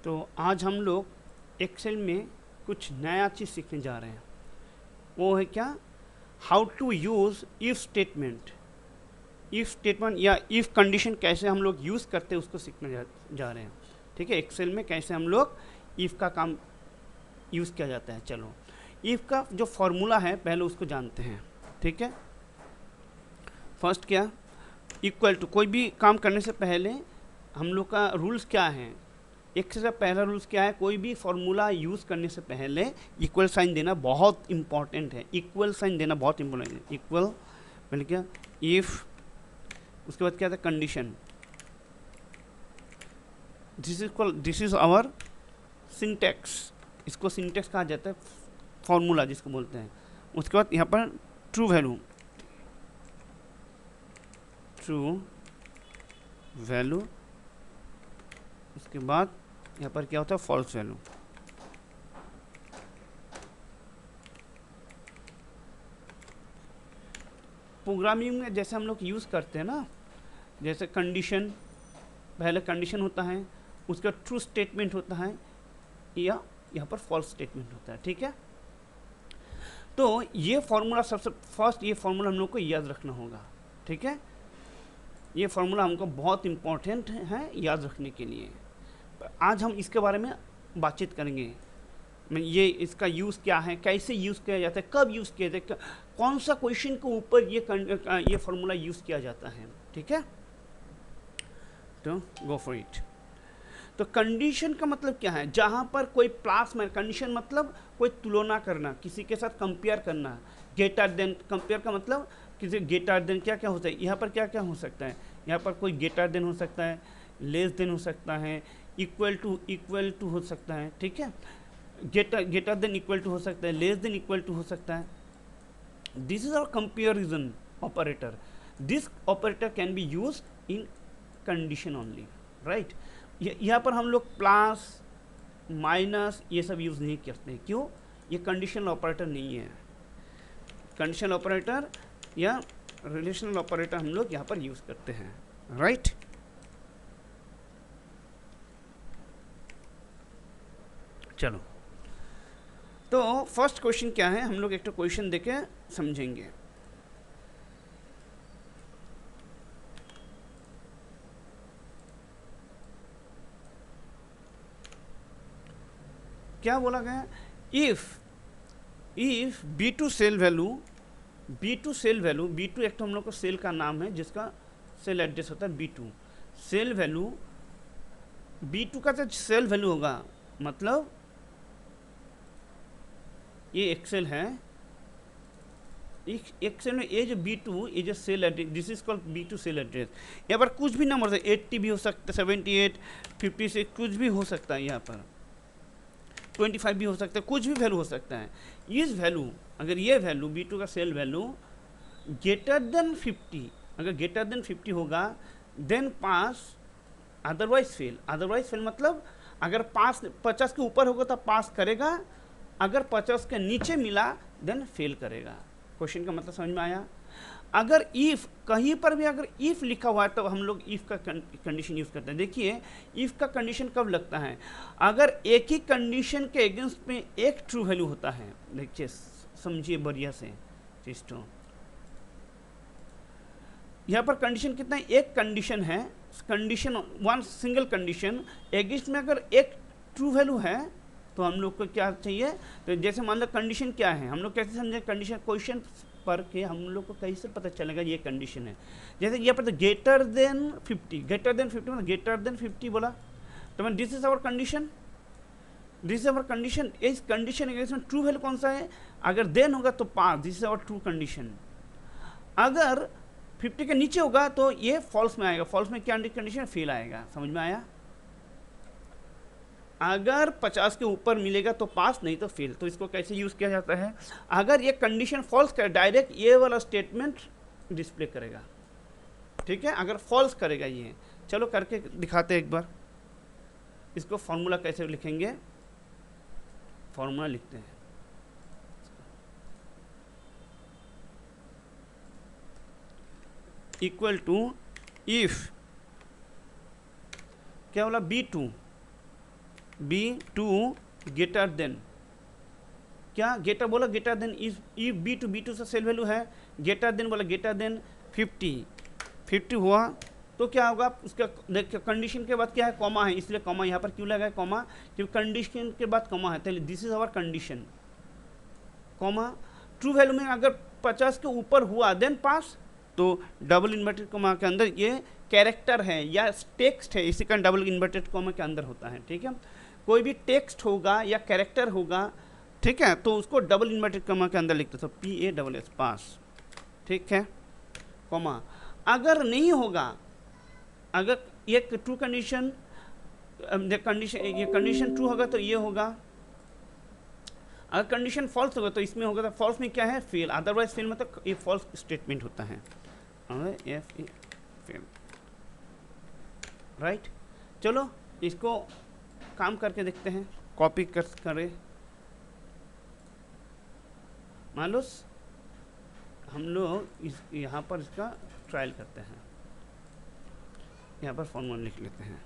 तो आज हम लोग एक्सेल में कुछ नया चीज़ सीखने जा रहे हैं। वो है क्या? How to use if statement. If statement या इफ़ कंडीशन कैसे हम लोग यूज़ करते हैं उसको सीखने जा रहे हैं। ठीक है, एक्सेल में कैसे हम लोग इफ़ का काम यूज़ किया जाता है। चलो, इफ़ का जो फॉर्मूला है पहले उसको जानते हैं। ठीक है, फर्स्ट क्या? Equal to. कोई भी काम करने से पहले हम लोग का रूल्स क्या है? एक्सेल का पहला रूल्स क्या है? कोई भी फॉर्मूला यूज़ करने से पहले इक्वल साइन देना बहुत इंपॉर्टेंट है। इक्वल साइन देना बहुत इंपॉर्टेंट है। इक्वल पहले क्या? इफ़, उसके बाद क्या था? Condition. This is our syntax. इसको सिंटेक्स कहा जाता है, फॉर्मूला जिसको बोलते हैं। उसके बाद यहाँ पर ट्रू वैल्यू, ट्रू वैल्यू। उसके बाद यहाँ पर क्या होता है? False value. प्रोग्रामिंग में जैसे हम लोग यूज़ करते हैं ना, जैसे कंडीशन, पहले कंडीशन होता है, उसका ट्रू स्टेटमेंट होता है, या यहाँ पर फॉल्स स्टेटमेंट होता है। ठीक है, तो ये फॉर्मूला सबसे फर्स्ट, ये फॉर्मूला हम लोग को याद रखना होगा। ठीक है, ये फॉर्मूला हमको बहुत इम्पोर्टेंट है याद रखने के लिए। आज हम इसके बारे में बातचीत करेंगे। ये इसका यूज़ क्या है, कैसे यूज़ किया जाता है, कब यूज़ किया जाता है, कौन सा क्वेश्चन के ऊपर ये फॉर्मूला यूज़ किया जाता है। ठीक है, तो गो फॉर इट। तो कंडीशन का मतलब क्या है? जहाँ पर कोई प्लस में, कंडीशन मतलब कोई तुलना करना, किसी के साथ कंपेयर करना। ग्रेटर देन, कंपेयर का मतलब किसी ग्रेटर देन क्या क्या होता है? यहाँ पर क्या क्या हो सकता है? यहाँ पर कोई ग्रेटर देन हो सकता है, लेस देन हो सकता है, इक्वल टू हो सकता है। ठीक है, ग्रेटर देन इक्वल टू हो सकता है, लेस देन इक्वल टू हो सकता है। This is our comparison operator. This operator can be use in condition only, right. यहाँ पर हम लोग प्लस माइनस ये सब यूज़ नहीं करते। क्यों? ये कंडीशनल ऑपरेटर नहीं है। कंडीशनल ऑपरेटर या रिलेशनल ऑपरेटर हम लोग यहाँ पर यूज़ करते हैं, राइट। चलो, तो फर्स्ट क्वेश्चन क्या है, हम लोग एक तो क्वेश्चन देके समझेंगे। क्या बोला गया? If B2 cell value, B2 cell value, B2 एक तो हम लोग को सेल का नाम है जिसका सेल एड्रेस होता है B2। सेल वैल्यू, B2 का जो सेल वैल्यू होगा, मतलब ये एक्सेल है, एक्सेल में ये जो B2, ये जो cell address, this is called B2 cell address. यहाँ पर कुछ भी नंबर है, 80 भी हो सकता है, 78, 56, कुछ भी हो सकता है। यहाँ पर 25 भी हो सकता है, कुछ भी वैल्यू हो सकता है। इस वैल्यू, अगर ये वैल्यू B2 का सेल वैल्यू ग्रेटर देन 50, अगर ग्रेटर देन 50 होगा then pass, otherwise fail. Otherwise fail मतलब अगर 50 के ऊपर होगा तो पास करेगा, अगर 50 के नीचे मिला देन फेल करेगा। क्वेश्चन का मतलब समझ में आया? अगर इफ़, कहीं पर भी अगर इफ़ लिखा हुआ है तो हम लोग इफ़ का कंडीशन यूज़ करते हैं। देखिए, इफ़ का कंडीशन कब लगता है? अगर एक ही कंडीशन के अगेंस्ट में एक ट्रू वैल्यू होता है। देखिए, समझिए बढ़िया से चीज़। यहाँ पर कंडीशन कितना है? एक कंडीशन है, condition one single condition, against में अगर एक ट्रू वैल्यू है तो हम लोग को क्या चाहिए? तो जैसे मान लो कंडीशन क्या है, हम लोग कैसे समझे कंडीशन? क्वेश्चन पर के हम लोग को कैसे पता चलेगा ये कंडीशन है? जैसे यहाँ पर ग्रेटर देन 50, ग्रेटर देन 50 मतलब ग्रेटर देन 50 बोला तो मैं this is our condition, this is our condition. इस कंडीशन अगेंस्ट में ट्रू वैल्यू कौन सा है? अगर देन होगा तो pass, this is our true condition. अगर 50 के नीचे होगा तो ये फॉल्स में आएगा। फॉल्स में क्या कंडीशन? फेल आएगा। समझ में आया? अगर 50 के ऊपर मिलेगा तो पास, नहीं तो फेल। तो इसको कैसे यूज़ किया जाता है? अगर ये कंडीशन फॉल्स करे, डायरेक्ट ये वाला स्टेटमेंट डिस्प्ले करेगा। ठीक है, अगर फॉल्स करेगा ये। चलो करके दिखाते हैं एक बार। इसको फॉर्मूला कैसे लिखेंगे? फॉर्मूला लिखते हैं, इक्वल टू इफ, क्या बोला? B2 B2 ग्रेटर देन, क्या ग्रेटर बोला, ग्रेटर देन इफ B2 से सेल वैल्यू है, ग्रेटर देन बोला ग्रेटर देन 50 हुआ तो क्या होगा उसका, देखिए कंडीशन के बाद क्या है, कॉमा है, इसलिए कॉमा यहाँ पर क्यों लगा है कॉमा, क्योंकि कंडीशन के बाद कॉमा है, तो this is our condition, comma true value में अगर 50 के ऊपर हुआ देन पास, तो डबल इन्वर्टेड कॉमा के अंदर ये कैरेक्टर है या टेक्स्ट है, इसी का डबल इन्वर्टेड कॉमा के अंदर होता है, ठीक है। कोई भी टेक्स्ट होगा या कैरेक्टर होगा, ठीक है, तो उसको डबल इन्वर्टेड कॉमा के अंदर लिखते, तो PASS पास, ठीक है, कॉमा। अगर नहीं होगा, अगर ये ट्रू कंडीशन, ये कंडीशन ट्रू होगा तो ये होगा, अगर कंडीशन फॉल्स होगा तो इसमें होगा, तो फॉल्स में क्या है, फेल, अदरवाइज फेल मतलब ये फॉल्स स्टेटमेंट होता है, फेल, राइट। चलो इसको काम करके देखते हैं, कॉपी करें, मान लो हम लोग इस यहाँ पर इसका ट्रायल करते हैं, यहाँ पर फॉर्मूला लिख लेते हैं,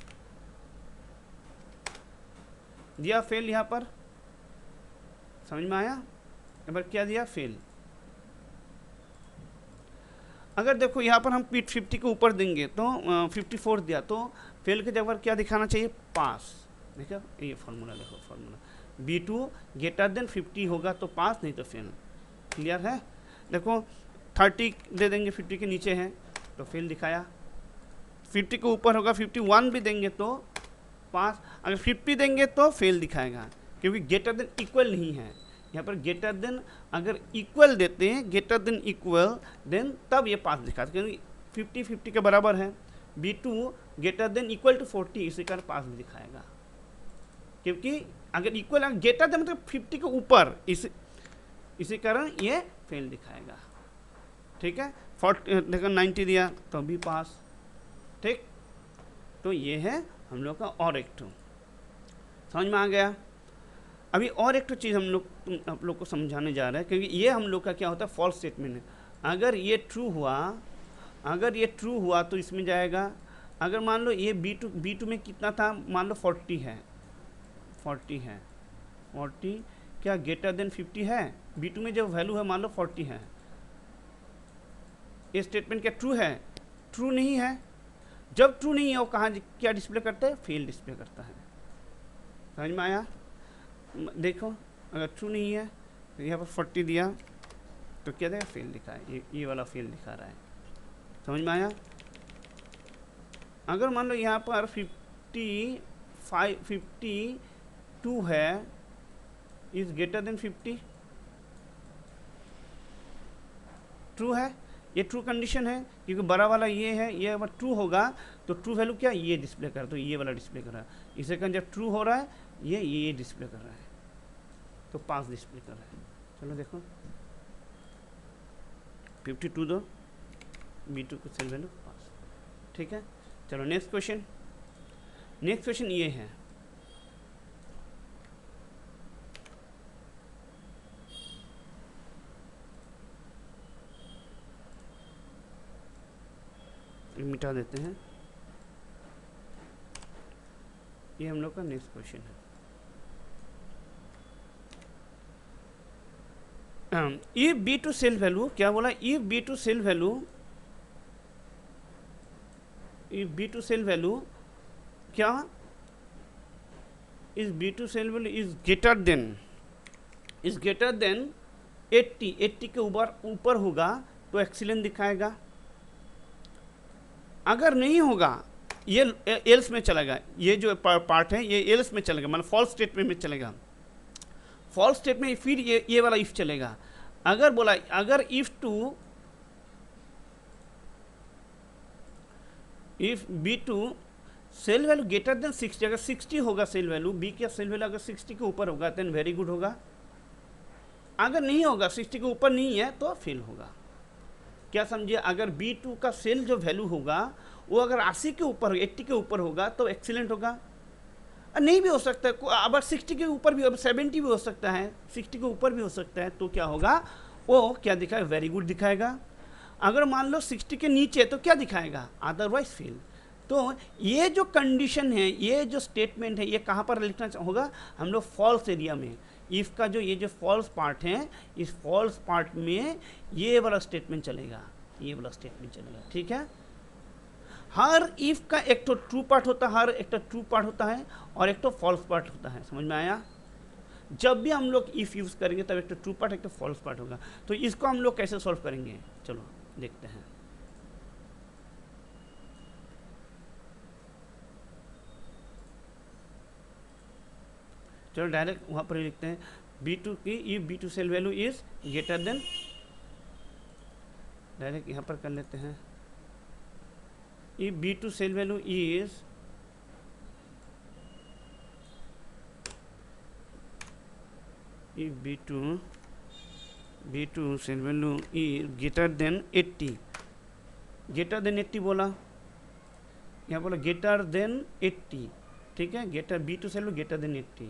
दिया फेल, यहाँ पर समझ में आया, यहाँ पर क्या दिया, फेल। अगर देखो यहाँ पर हम 50 के ऊपर देंगे तो 54 दिया, तो फेल के जगह क्या दिखाना चाहिए, पास, देखो ये फॉर्मूला, देखो फॉर्मूला B2 ग्रेटर देन 50 होगा तो पास, नहीं तो फेल, क्लियर है। देखो 30 दे देंगे, 50 के नीचे है तो फेल दिखाया, 50 के ऊपर होगा, 51 भी देंगे तो पास, अगर 50 देंगे तो फेल दिखाएगा, क्योंकि ग्रेटर देन इक्वल नहीं है, यहाँ पर ग्रेटर देन अगर इक्वल देते हैं, ग्रेटर देन इक्वल देन तब ये पास दिखाता, क्योंकि 50 के बराबर है, B2 greater than equal to 40, इसी कारण पास भी दिखाएगा, क्योंकि अगर इक्वल ग्रेटर देन मतलब 50 के ऊपर, इसी कारण ये फेल दिखाएगा, ठीक है। 40 देखो 90 दिया तो भी पास, ठीक। तो ये है हम लोग का और एक टू, समझ में आ गया। अभी और एक तो चीज़ हम लोग आप लोग को समझाने जा रहे हैं, क्योंकि ये हम लोग का क्या होता है, फॉल्स स्टेटमेंट है। अगर ये ट्रू हुआ तो इसमें जाएगा, अगर मान लो ये B2 में कितना था, मान लो 40 है, 40 क्या ग्रेटर देन 50 है, B2 में जो वैल्यू है मान लो 40 है, ये स्टेटमेंट क्या ट्रू है, ट्रू नहीं है। जब ट्रू नहीं है वो कहाँ क्या डिस्प्ले करता है, फेल डिस्प्ले करता है, समझ में आया। देखो अगर ट्रू नहीं है तो यहाँ पर 40 दिया तो क्या देगा, फेल दिखा है, ये वाला फेल दिखा रहा है, समझ में आया। अगर मान लो यहाँ पर 52 है, इज ग्रेटर देन 50, ट्रू है, ये ट्रू कंडीशन है, क्योंकि बड़ा वाला ये है, ये अगर ट्रू होगा तो ट्रू वैल्यू क्या, ये डिस्प्ले कर, तो ये वाला डिस्प्ले कर रहा है, इसे कारण जब ट्रू हो रहा है ये डिस्प्ले कर रहा है, तो पास डिस्प्ले कर रहा है। चलो देखो 52 दो, B2 को सेल वैल्यू पास, ठीक है। चलो नेक्स्ट क्वेश्चन ये है, मिटा देते हैं, ये हम लोग का नेक्स्ट क्वेश्चन है। इफ B2 सेल वैल्यू, क्या बोला, इफ B2 सेल वैल्यू क्या, इस B2 cell value is greater than 80 के ऊपर होगा तो एक्सीलेंट दिखाएगा, अगर नहीं होगा ये एल्स में चलेगा, ये जो पार्ट है ये एल्स में चलेगा, मतलब फॉल्स स्टेटमेंट में चलेगा, फॉल्स स्टेटमेंट फिर ये वाला इफ चलेगा। अगर बोला, अगर if B2 cell value greater than 60, अगर 60 होगा सेल वैल्यू, B का सेल वैल्यू अगर 60 के ऊपर होगा देन वेरी गुड होगा, अगर नहीं होगा 60 के ऊपर नहीं है तो फेल होगा। क्या समझिए, अगर B2 का सेल जो वैल्यू होगा वो अगर 80 के ऊपर, 80 के ऊपर होगा तो एक्सीलेंट होगा, नहीं भी हो सकता है, अब 60 के ऊपर भी, अब 70 भी हो सकता है, 60 के ऊपर भी हो सकता है, तो क्या होगा, वो क्या दिखाएगा, वेरी गुड दिखाएगा। अगर मान लो 60 के नीचे तो क्या दिखाएगा, अदरवाइज फेल। तो ये जो कंडीशन है, ये जो स्टेटमेंट है, ये कहाँ पर लिखना होगा, हम लोग फॉल्स एरिया में। इफ़ का जो ये जो फॉल्स पार्ट है, इस फॉल्स पार्ट में ये वाला स्टेटमेंट चलेगा, ये वाला स्टेटमेंट चलेगा, ठीक है। हर इफ़ का एक तो ट्रू पार्ट होता है, हर एक तो ट्रू पार्ट होता है और एक तो फॉल्स पार्ट होता है, समझ में आया। जब भी हम लोग इफ़ यूज़ करेंगे तब एक तो ट्रू पार्ट एक तो फॉल्स पार्ट होगा। तो इसको हम लोग कैसे सॉल्व करेंगे, चलो देखते हैं। चलो डायरेक्ट वहाँ पर लिखते हैं B2 की, if B2 cell value is greater than, direct यहाँ पर कर लेते हैं, if B2 cell value is if B2 cell value is greater than 80, greater than 80 बोला, यहाँ बोला ग्रेटर देन 80, ठीक है। Greater B2 cell value greater than 80,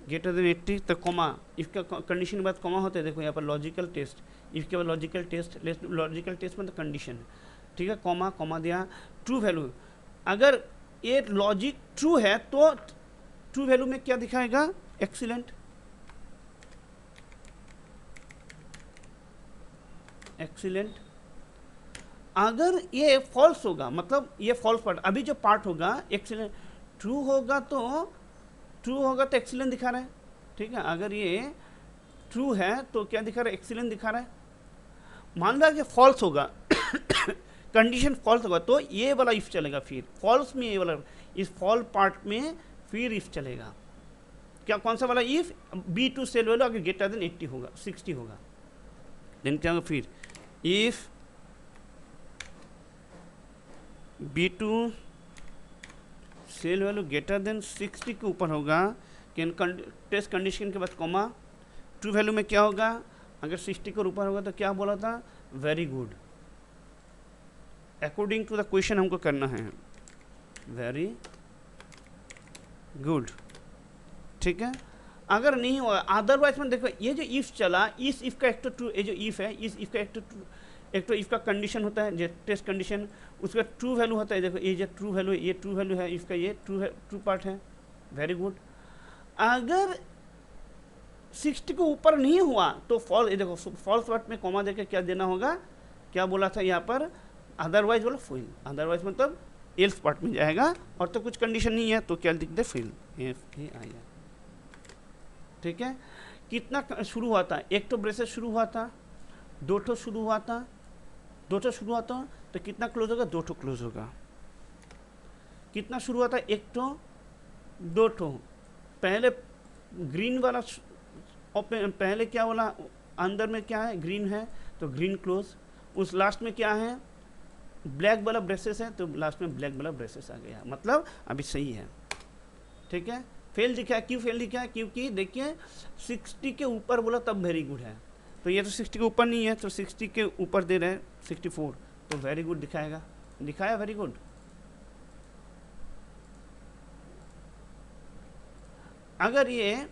greater than 80, तो कॉमा, इसका कंडीशन के बाद कॉमा होता है, देखो यहाँ पर लॉजिकल टेस्ट, इसके बाद लॉजिकल टेस्ट, लॉजिकल टेस्ट मतलब कंडीशन, ठीक है। कॉमा, कॉमा दिया, ट्रू वैल्यू, अगर ये लॉजिक ट्रू है तो ट्रू वैल्यू में क्या दिखाएगा, एक्सीलेंट, एक्सीलेंट। अगर ये फॉल्स होगा, मतलब ये फॉल्स पार्ट, अभी जो पार्ट होगा एक्सीलेंट, ट्रू होगा तो एक्सीलेंट दिखा रहा है, ठीक है। अगर ये ट्रू है तो क्या दिखा रहा है, एक्सीलेंट दिखा रहा है। मान लो कि फॉल्स होगा कंडीशन फॉल्स होगा तो ये वाला इफ चलेगा, फिर फॉल्स में ये वाला, इस फॉल्स पार्ट में फिर इफ चलेगा, क्या, कौन सा वाला इफ, B2 सेल वैल्यू अगर ग्रेटर देन 80 होगा, 60 होगा, देन क्या होगा, फिर if B2 cell value greater than 60 के ऊपर होगा, टेस्ट कंडीशन के बाद कॉमा, ट्रू वैल्यू में क्या होगा, अगर 60 के ऊपर होगा तो क्या बोला था, very good, according to the question हमको करना है, वेरी गुड, ठीक है। अगर नहीं हुआ अदरवाइज में देखो, ये जो इफ चला, इस इफ का एक तो ट्रू, ये जो इफ है, इस इफ का एक तो इफ का कंडीशन होता है, जो टेस्ट कंडीशन, उसका ट्रू वैल्यू होता है, देखो ये जो ट्रू वैल्यू, ये ट्रू वैल्यू है, इसका ये ट्रू पार्ट है, वेरी गुड। अगर 60 के ऊपर नहीं हुआ तो फॉल्स, ये देखो फॉल्स पार्ट में कॉमा देकर क्या देना होगा, क्या बोला था यहाँ पर, अदरवाइज बोला फेल, अदरवाइज मतलब एल्स पार्ट में जाएगा, और तो कुछ कंडीशन नहीं है तो क्या लिख दे, फेल, FAIL, ठीक है। कितना शुरू हुआ था, एक तो ब्रेसेस शुरू हुआ था, दो ठो शुरू हुआ था, तो कितना क्लोज होगा, 2 ठो क्लोज होगा। कितना शुरू हुआ था, एक ठो, 2 ठो, पहले ग्रीन वाला, और पहले क्या बोला, अंदर में क्या है, ग्रीन है तो ग्रीन क्लोज, उस लास्ट में क्या है, ब्लैक वाला ब्रेसेस है तो लास्ट में ब्लैक वाला ब्रेसेस आ गया, मतलब अभी सही है, ठीक है। फेल दिखा है, क्यों फेल दिखा है, क्योंकि देखिए 60 के ऊपर बोला तब वेरी गुड है, तो ये तो 60 के ऊपर नहीं है, तो 60 के ऊपर दे रहे हैं 64, तो वेरी गुड दिखाएगा, दिखाया वेरी गुड। अगर ये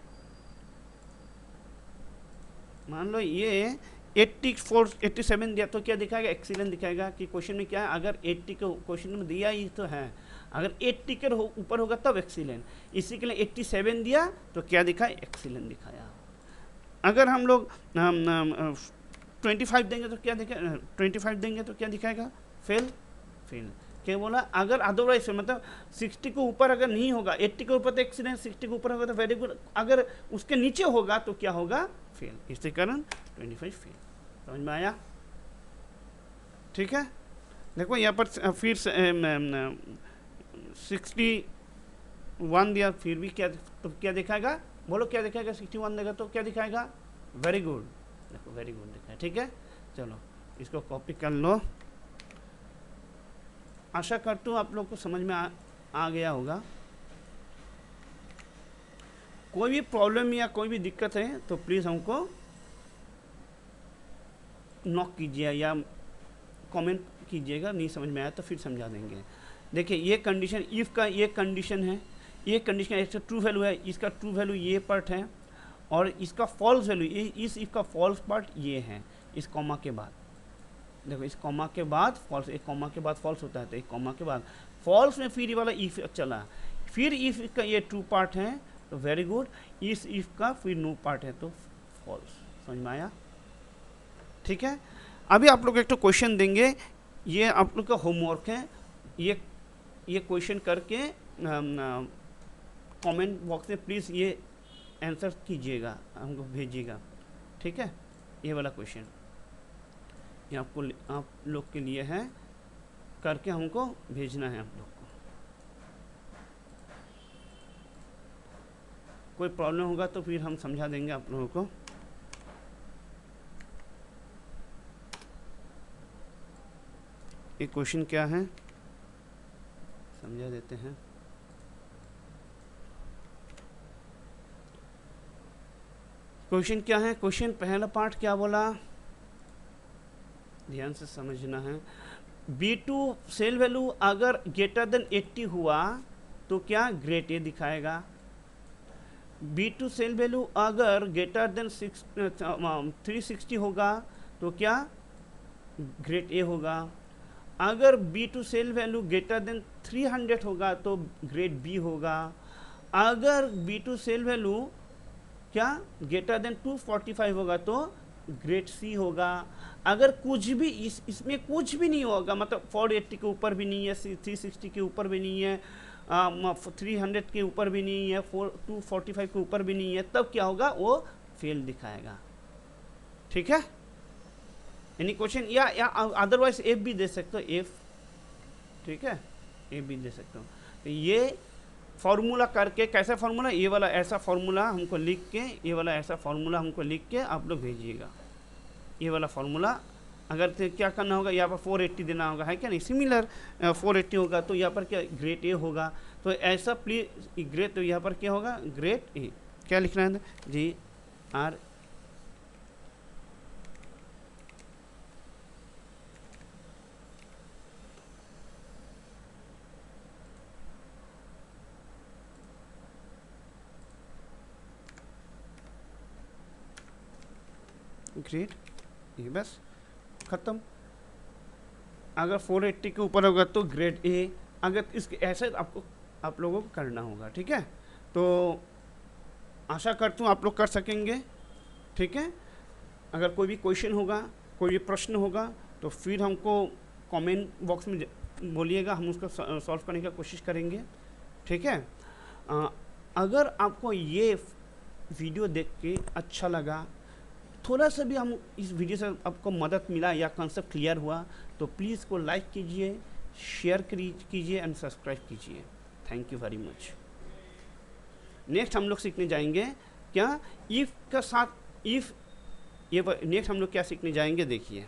मान लो ये 84 87 दिया तो क्या दिखाएगा, एक्सीलेंट दिखाएगा, कि क्वेश्चन में क्या है, अगर 80 के क्वेश्चन में दिया ही तो है, अगर 80 के ऊपर होगा तब एक्सीलेंट, इसी के लिए 87 दिया तो क्या दिखा, एक्सीलेंट दिखाया। अगर हम लोग 25 देंगे तो क्या दिखाएगा, 25 देंगे तो क्या दिखाएगा, फेल, फेल। क्या बोला, अगर अदरवाइज मतलब 60 के ऊपर अगर नहीं होगा, 80 के ऊपर तो एक्सीलेंट, 60 के ऊपर होगा तो वेरी गुड, अगर उसके नीचे होगा तो क्या होगा, फेल, इसके कारण 25 फेल। समझ में आया, ठीक है। देखो यहाँ पर फिर 61 दिया, फिर भी क्या, तो क्या दिखाएगा, बोलो क्या दिखाएगा, 61 देगा तो क्या दिखाएगा, वेरी गुड, देखो वेरी गुड दिखाया, ठीक है। चलो इसको कॉपी कर लो, आशा करता हूँ आप लोग को समझ में आ गया होगा। कोई भी प्रॉब्लम या कोई भी दिक्कत है तो प्लीज़ हमको नॉक कीजिए या कमेंट कीजिएगा, नहीं समझ में आया तो फिर समझा देंगे। देखिए ये कंडीशन, इफ़ का ये कंडीशन है, ये कंडीशन इसका ट्रू वैल्यू है, इसका ट्रू वैल्यू ये पार्ट है, और इसका फॉल्स वैल्यू, इस इफ का फॉल्स पार्ट ये है इस कॉमा के बाद, देखो इस कॉमा के बाद फॉल्स, एक कॉमा के बाद फॉल्स होता है, तो एक कॉमा के बाद फॉल्स में फिर ये वाला इफ चला, फिर इफ का ये ट्रू पार्ट है तो वेरी गुड, इस इफ का फिर नो पार्ट है तो फॉल्स। समझ में आया? ठीक है। अभी आप लोग एक तो क्वेश्चन देंगे, ये आप लोग का होमवर्क है, ये क्वेश्चन करके कमेंट बॉक्स में प्लीज़ ये आंसर कीजिएगा, हमको भेजिएगा। ठीक है, ये वाला क्वेश्चन ये आप लोग के लिए है, करके हमको भेजना है आप लोग को। कोई प्रॉब्लम होगा तो फिर हम समझा देंगे आप लोगों को। ये क्वेश्चन क्या है समझा देते हैं। क्वेश्चन क्या है, क्वेश्चन पहला पार्ट क्या बोला, ध्यान से समझना है। B2 सेल वैल्यू अगर ग्रेटर देन 80 हुआ तो क्या ग्रेड ए दिखाएगा। B2 सेल वैल्यू अगर ग्रेटर देन 360 होगा तो क्या ग्रेड ए होगा। अगर B2 cell value greater then 300 होगा तो ग्रेड बी होगा। अगर B2 सेल वैल्यू क्या ग्रेटर देन 245 होगा तो ग्रेड सी होगा। अगर कुछ भी इसमें कुछ भी नहीं होगा, मतलब 480 के ऊपर भी नहीं है, 360 के ऊपर भी नहीं है, 300 के ऊपर भी नहीं है, 245 के ऊपर भी नहीं है, तब क्या होगा, वो फेल दिखाएगा। ठीक है, एनी क्वेश्चन, या अदरवाइज एफ भी दे सकते हो, एफ। ठीक है, एफ भी दे सकते हो। तो ये फॉर्मूला करके, कैसा फॉर्मूला, ये वाला ऐसा फॉर्मूला हमको लिख के, ये वाला ऐसा फॉर्मूला हमको लिख के आप लोग भेजिएगा। ये वाला फॉर्मूला अगर तो क्या करना होगा, यहाँ पर 480 देना होगा, है क्या नहीं, सिमिलर 480 होगा तो यहाँ पर क्या ग्रेड ए होगा। तो ऐसा प्लीज ग्रेड, तो यहाँ पर क्या होगा ग्रेड ए, क्या लिखना है GR ग्रेड ए, बस ख़त्म। अगर 480 के ऊपर होगा तो ग्रेड ए, अगर इसके ऐसे आपको आप लोगों को करना होगा। ठीक है, तो आशा करता हूँ आप लोग कर सकेंगे। ठीक है, अगर कोई भी क्वेश्चन होगा, कोई भी प्रश्न होगा तो फिर हमको कमेंट बॉक्स में बोलिएगा, हम उसको सॉल्व करने की कोशिश करेंगे। ठीक है, अगर आपको ये वीडियो देख के अच्छा लगा, थोड़ा सा भी हम इस वीडियो से आपको मदद मिला या कंसेप्ट क्लियर हुआ तो प्लीज़ को लाइक कीजिए, शेयर कीजिए एंड सब्सक्राइब कीजिए। Thank you very much. Next हम लोग सीखने जाएंगे क्या, इफ़ का साथ इफ़, ये नेक्स्ट हम लोग क्या सीखने जाएंगे, देखिए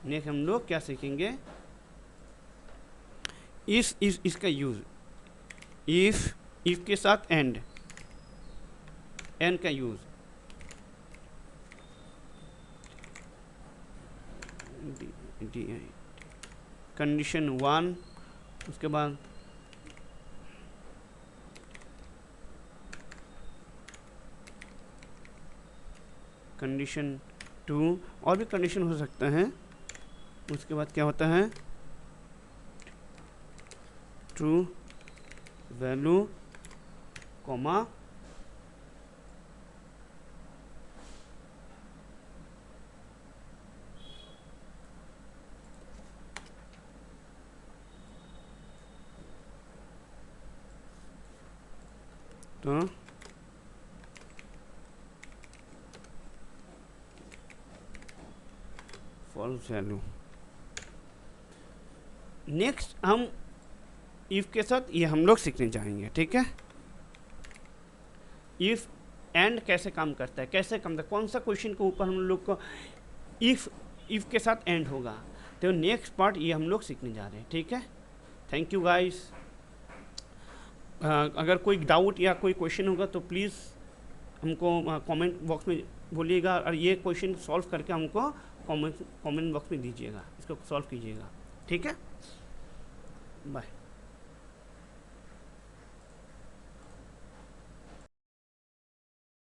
नेक्स्ट हम लोग क्या सीखेंगे, इसका यूज़, इफ़ के साथ एंड का यूज़, कंडीशन 1, उसके बाद कंडीशन 2, और भी कंडीशन हो सकता है। उसके बाद क्या होता है, ट्रू वैल्यू कॉमा तो फॉल्स वैल्यू। नेक्स्ट हम इफ के साथ ये हम लोग सीखने जाएंगे। ठीक है, इफ एंड कैसे काम करता है, कैसे काम करता है, कौन सा क्वेश्चन के ऊपर हम लोग को इफ के साथ एंड होगा, तो नेक्स्ट पार्ट ये हम लोग सीखने जा रहे हैं। ठीक है, थैंक यू गाइस। अगर कोई डाउट या कोई क्वेश्चन होगा तो प्लीज़ हमको कमेंट बॉक्स में बोलिएगा, और ये क्वेश्चन सॉल्व करके हमको कमेंट बॉक्स में दीजिएगा, इसको सॉल्व कीजिएगा। ठीक है, बाय।